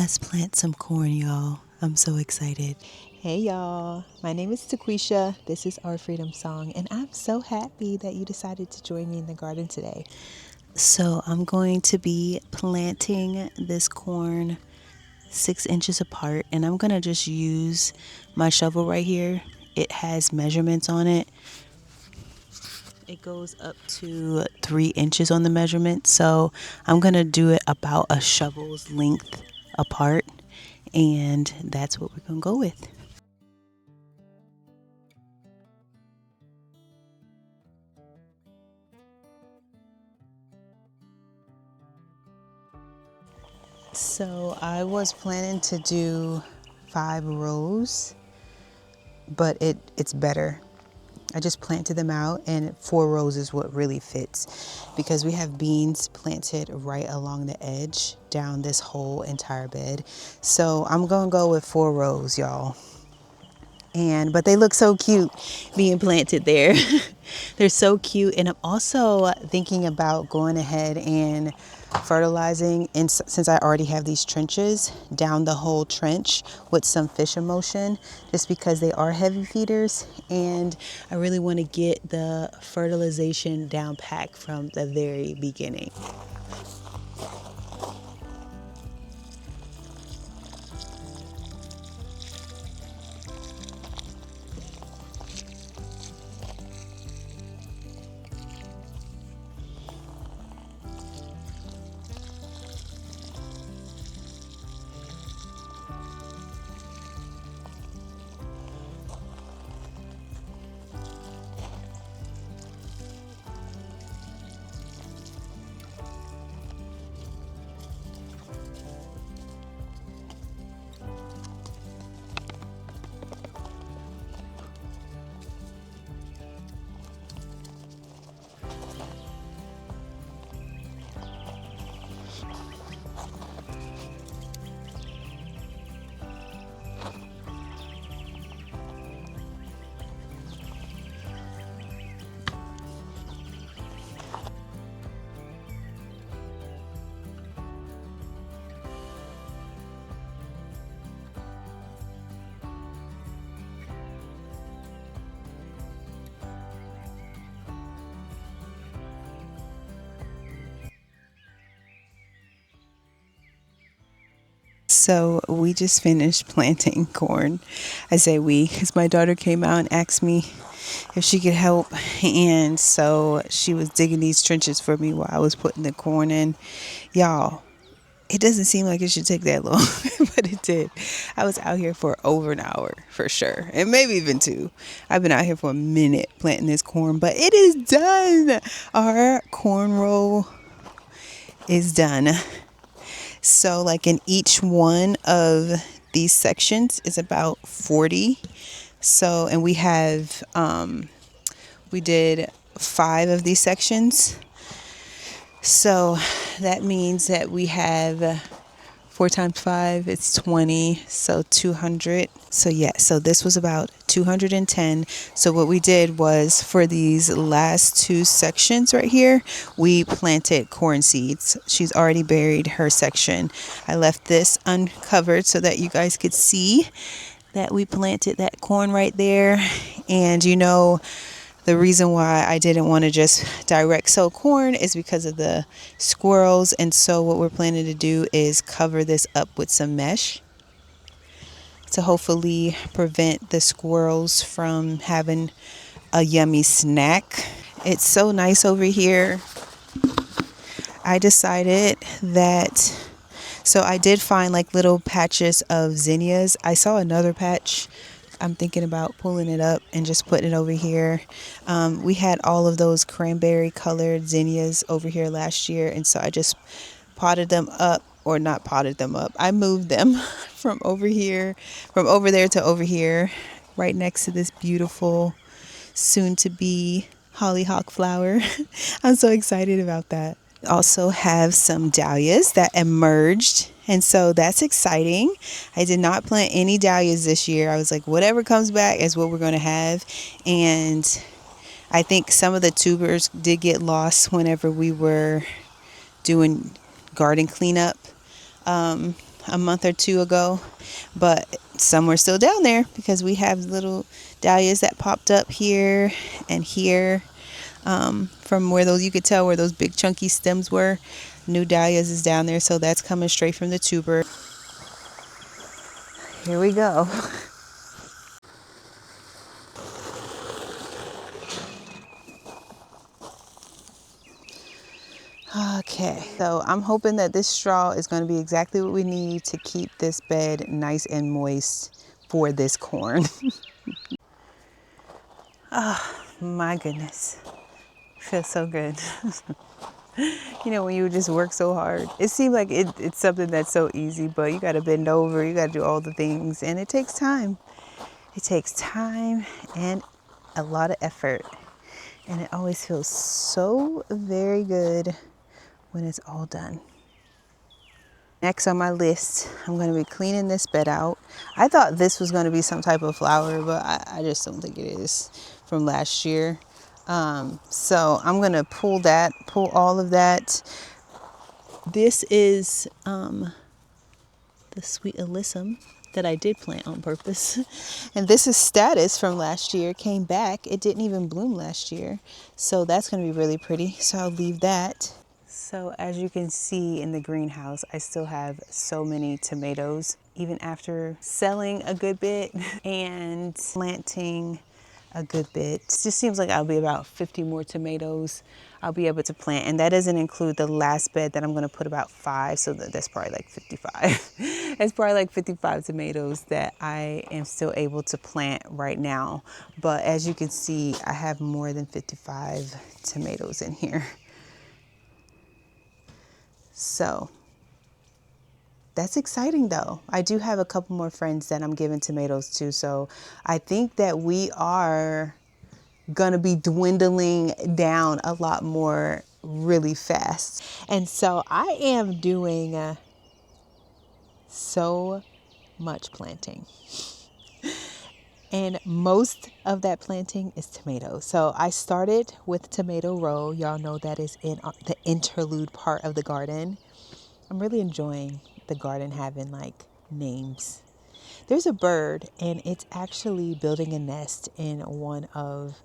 Let's plant some corn, y'all. I'm so excited. Hey, y'all. My name is Taquisha. This is Our Freedom Song, and I'm so happy that you decided to join me in the garden today. So I'm going to be planting this corn 6 inches apart, and I'm going to just use my shovel right here. It has measurements on it. It goes up to 3 inches on the measurement. So I'm going to do it about a shovel's length apart. And that's what we're going to go with. So I was planning to do 5 rows, but it's better. I just planted them out, and 4 rows is what really fits because we have beans planted right along the edge down this whole entire bed. So I'm going to go with 4 rows, y'all. But they look so cute being planted there. They're so cute. And I'm also thinking about going ahead and fertilizing, and since I already have these trenches, down the whole trench with some fish emulsion, just because they are heavy feeders, and I really want to get the fertilization down packed from the very beginning. So we just finished planting corn. I say we because my daughter came out and asked me if she could help. And so she was digging these trenches for me while I was putting the corn in. Y'all, it doesn't seem like it should take that long, but it did. I was out here for over an hour for sure, and maybe even 2. I've been out here for a minute planting this corn, but it is done. Our corn row is done. So like in each one of these sections is about 40. So, and we have, we did 5 of these sections. So that means that we have 4 times 5, it's 20, so 200. So yeah, so this was about 210. So what we did was, for these last 2 sections right here, we planted corn seeds. She's already buried her section. I left this uncovered so that you guys could see that we planted that corn right there. And the reason why I didn't want to just direct sow corn is because of the squirrels. And so what we're planning to do is cover this up with some mesh to hopefully prevent the squirrels from having a yummy snack. It's so nice over here. I decided that, so I did find like little patches of zinnias. I saw another patch. I'm thinking about pulling it up and just putting it over here. We had all of those cranberry colored zinnias over here last year, and so I just potted them up, or not potted them up. I moved them from over there to over here, right next to this beautiful soon to be hollyhock flower. I'm so excited about that. Also have some dahlias that emerged, and so that's exciting. I did not plant any dahlias this year. I was like, whatever comes back is what we're going to have. And I think some of the tubers did get lost whenever we were doing garden cleanup. a month or two ago, but some were still down there because we have little dahlias that popped up here and here, from where those, you could tell where those big chunky stems were. New dahlias is down there, so that's coming straight from the tuber. Here we go. Okay, so I'm hoping that this straw is going to be exactly what we need to keep this bed nice and moist for this corn. Oh my goodness, feels so good. You know, when you just work so hard, it seems like it's something that's so easy, but you got to bend over, you got to do all the things, and it takes time. It takes time and a lot of effort, and it always feels so very good when it's all done. Next on my list, I'm going to be cleaning this bed out. I thought this was going to be some type of flower, but I just don't think it is, from last year. So I'm going to pull all of that. This is the sweet alyssum that I did plant on purpose. And this is status from last year. It came back. It didn't even bloom last year. So that's going to be really pretty. So I'll leave that. So as you can see in the greenhouse, I still have so many tomatoes, even after selling a good bit and planting a good bit. It just seems like I'll be about 50 more tomatoes I'll be able to plant. And that doesn't include the last bed that I'm going to put about 5. So that's probably like 55. It's probably like 55 tomatoes that I am still able to plant right now. But as you can see, I have more than 55 tomatoes in here. So that's exciting though. I do have a couple more friends that I'm giving tomatoes to. So I think that we are going to be dwindling down a lot more really fast. And so I am doing so much planting. And most of that planting is tomatoes. So I started with tomato row. Y'all know that is in the interlude part of the garden. I'm really enjoying the garden having like names. There's a bird and it's actually building a nest in one of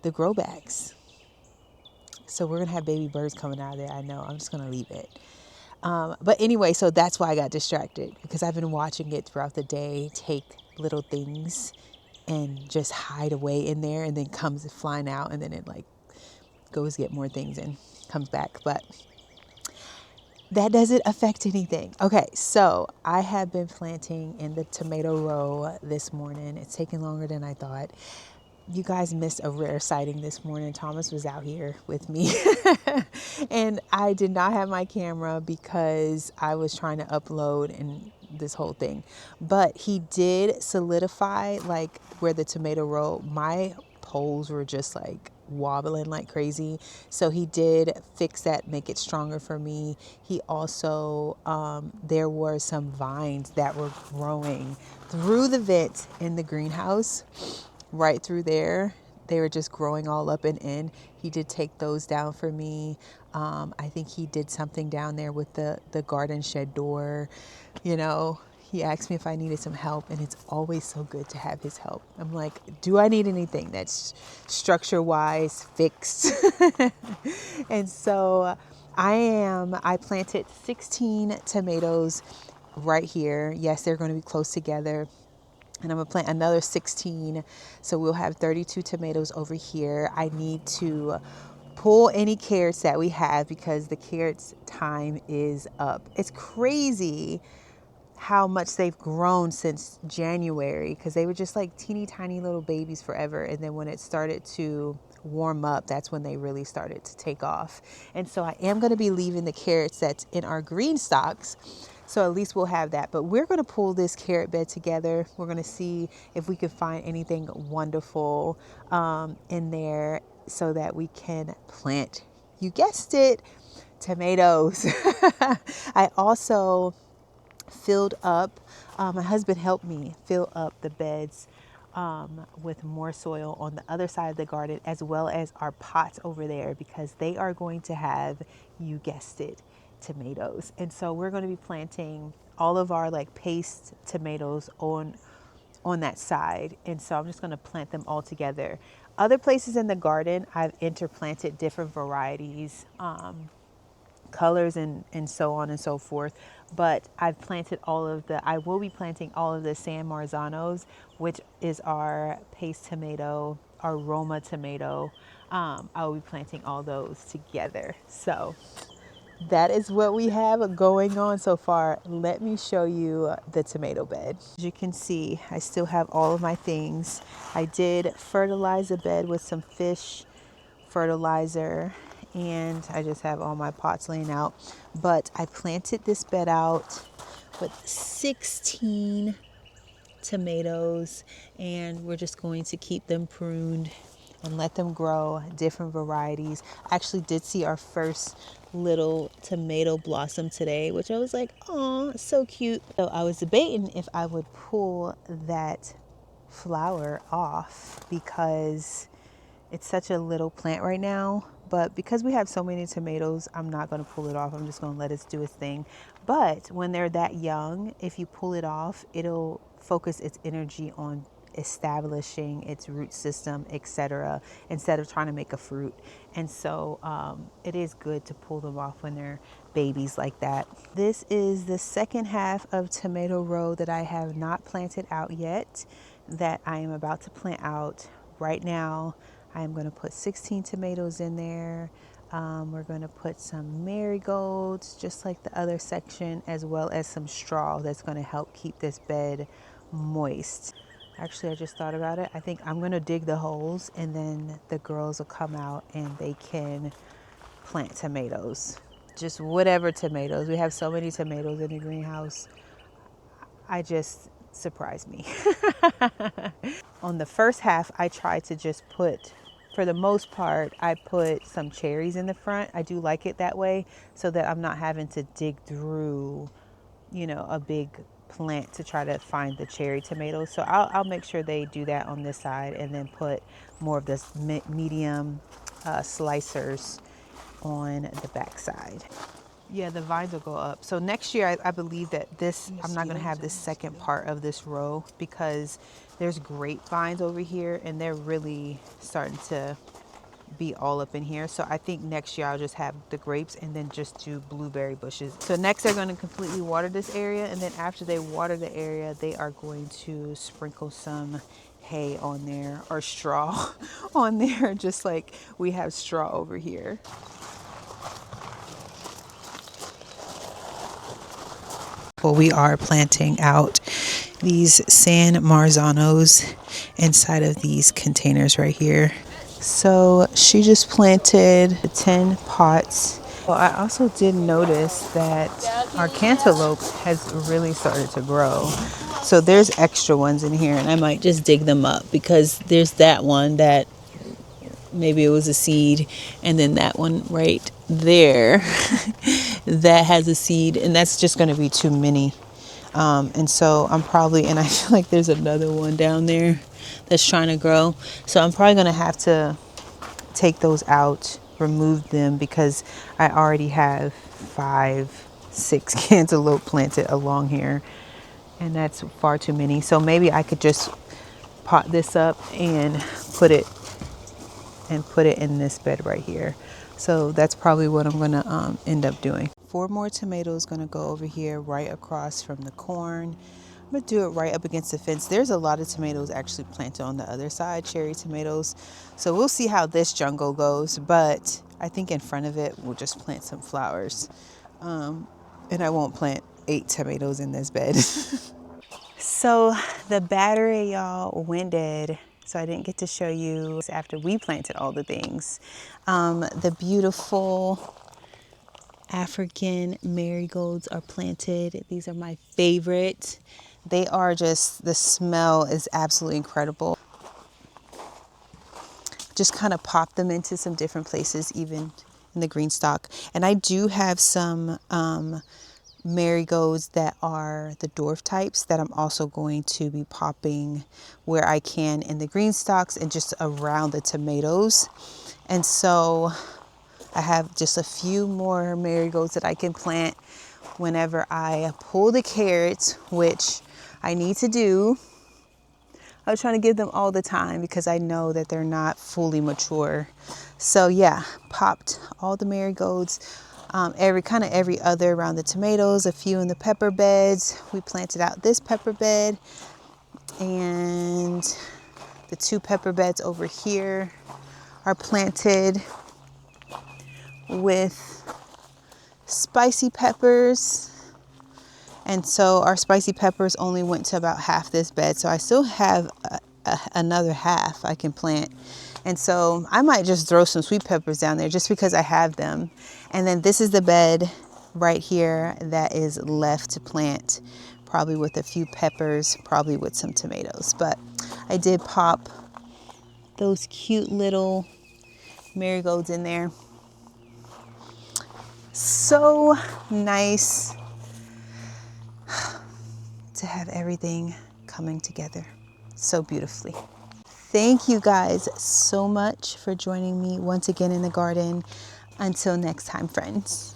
the grow bags. So we're going to have baby birds coming out of there. I know. I'm just going to leave it. But anyway, so that's why I got distracted, because I've been watching it throughout the day take little things and just hide away in there, and then comes flying out, and then it like goes get more things and comes back. But that doesn't affect anything. Okay, so I have been planting in the tomato row this morning. It's taking longer than I thought. You guys missed a rare sighting this morning. Thomas was out here with me and I did not have my camera because I was trying to upload and this whole thing. But he did solidify like where the tomato row, my poles were just like wobbling like crazy. So he did fix that, make it stronger for me. He also, there were some vines that were growing through the vent in the greenhouse. Right through there, they were just growing all up and in. He did take those down for me. I think he did something down there with the garden shed door. You know, he asked me if I needed some help, and it's always so good to have his help. I'm like, do I need anything that's structure-wise fixed? And so I planted 16 tomatoes right here. Yes, they're going to be close together. And I'm going to plant another 16. So we'll have 32 tomatoes over here. I need to pull any carrots that we have because the carrots time is up. It's crazy how much they've grown since January, because they were just like teeny tiny little babies forever. And then when it started to warm up, that's when they really started to take off. And so I am going to be leaving the carrots that's in our green stocks. So at least we'll have that. But we're going to pull this carrot bed together. We're going to see if we can find anything wonderful in there so that we can plant, you guessed it, tomatoes. I also filled up, my husband helped me fill up the beds with more soil on the other side of the garden, as well as our pots over there, because they are going to have, you guessed it, tomatoes. And so we're going to be planting all of our like paste tomatoes on that side. And so I'm just going to plant them all together. Other places in the garden, I've interplanted different varieties, colors and so on and so forth. But I've planted I will be planting all of the San Marzanos, which is our paste tomato, our Roma tomato. I will be planting all those together. So that is what we have going on so far. Let me show you the tomato bed. As you can see, I still have all of my things. I did fertilize the bed with some fish fertilizer, and I just have all my pots laying out. But I planted this bed out with 16 tomatoes, and we're just going to keep them pruned and let them grow, different varieties. I actually did see our first little tomato blossom today, which I was like, oh, so cute. So I was debating if I would pull that flower off because it's such a little plant right now, but because we have so many tomatoes, I'm not going to pull it off. I'm just going to let it do its thing. But when they're that young, if you pull it off, it'll focus its energy on establishing its root system, etc., instead of trying to make a fruit. And so it is good to pull them off when they're babies like that. This is the second half of tomato row that I have not planted out yet, that I am about to plant out right now. I am going to put 16 tomatoes in there. We're going to put some marigolds, just like the other section, as well as some straw that's going to help keep this bed moist. Actually, I just thought about it. I think I'm going to dig the holes, and then the girls will come out and they can plant tomatoes. Just whatever tomatoes. We have so many tomatoes in the greenhouse. I just surprised me. On the first half, I tried to just put, for the most part, I put some cherries in the front. I do like it that way so that I'm not having to dig through, a big plant to try to find the cherry tomatoes. So I'll make sure they do that on this side and then put more of this medium slicers on the back side. Yeah, the vines will go up. So next year, I believe that I'm not going to have this second part of this row because there's grapevines over here and they're really starting to be all up in here. So I think next year I'll just have the grapes and then just do blueberry bushes. So next they're going to completely water this area, and then after they water the area, they are going to sprinkle some hay on there or straw on there, just like we have straw over here. Well, we are planting out these San Marzanos inside of these containers right here. So she just planted 10 pots. Well, I also did notice that our cantaloupe has really started to grow. So there's extra ones in here, and I might just dig them up because there's that one that maybe it was a seed, and then that one right there that has a seed, and that's just going to be too many. And so and I feel like there's another one down there that's trying to grow. So I'm probably going to have to take those out, remove them, because I already have 5-6 cantaloupe planted along here, and that's far too many. So maybe I could just pot this up and put it in this bed right here. So that's probably what I'm going to end up doing. 4 more tomatoes going to go over here right across from the corn. I'm going to do it right up against the fence. There's a lot of tomatoes actually planted on the other side, cherry tomatoes. So we'll see how this jungle goes, but I think in front of it we'll just plant some flowers. And I won't plant 8 tomatoes in this bed. So the battery, y'all, went dead. So I didn't get to show you after we planted all the things. The beautiful African marigolds are planted. These are my favorite. They are just, the smell is absolutely incredible. Just kind of pop them into some different places, even in the green stalk. And I do have some marigolds that are the dwarf types that I'm also going to be popping where I can in the green stalks and just around the tomatoes. And so I have just a few more marigolds that I can plant whenever I pull the carrots, which I need to do. I was trying to give them all the time because I know that they're not fully mature. So yeah, popped all the marigolds, every other around the tomatoes, a few in the pepper beds. We planted out this pepper bed, and the 2 pepper beds over here are planted with spicy peppers. And so our spicy peppers only went to about half this bed. So I still have another half I can plant. And so I might just throw some sweet peppers down there just because I have them. And then this is the bed right here that is left to plant, probably with a few peppers, probably with some tomatoes. But I did pop those cute little marigolds in there. So nice to have everything coming together so beautifully. Thank you guys so much for joining me once again in the garden. Until next time, friends.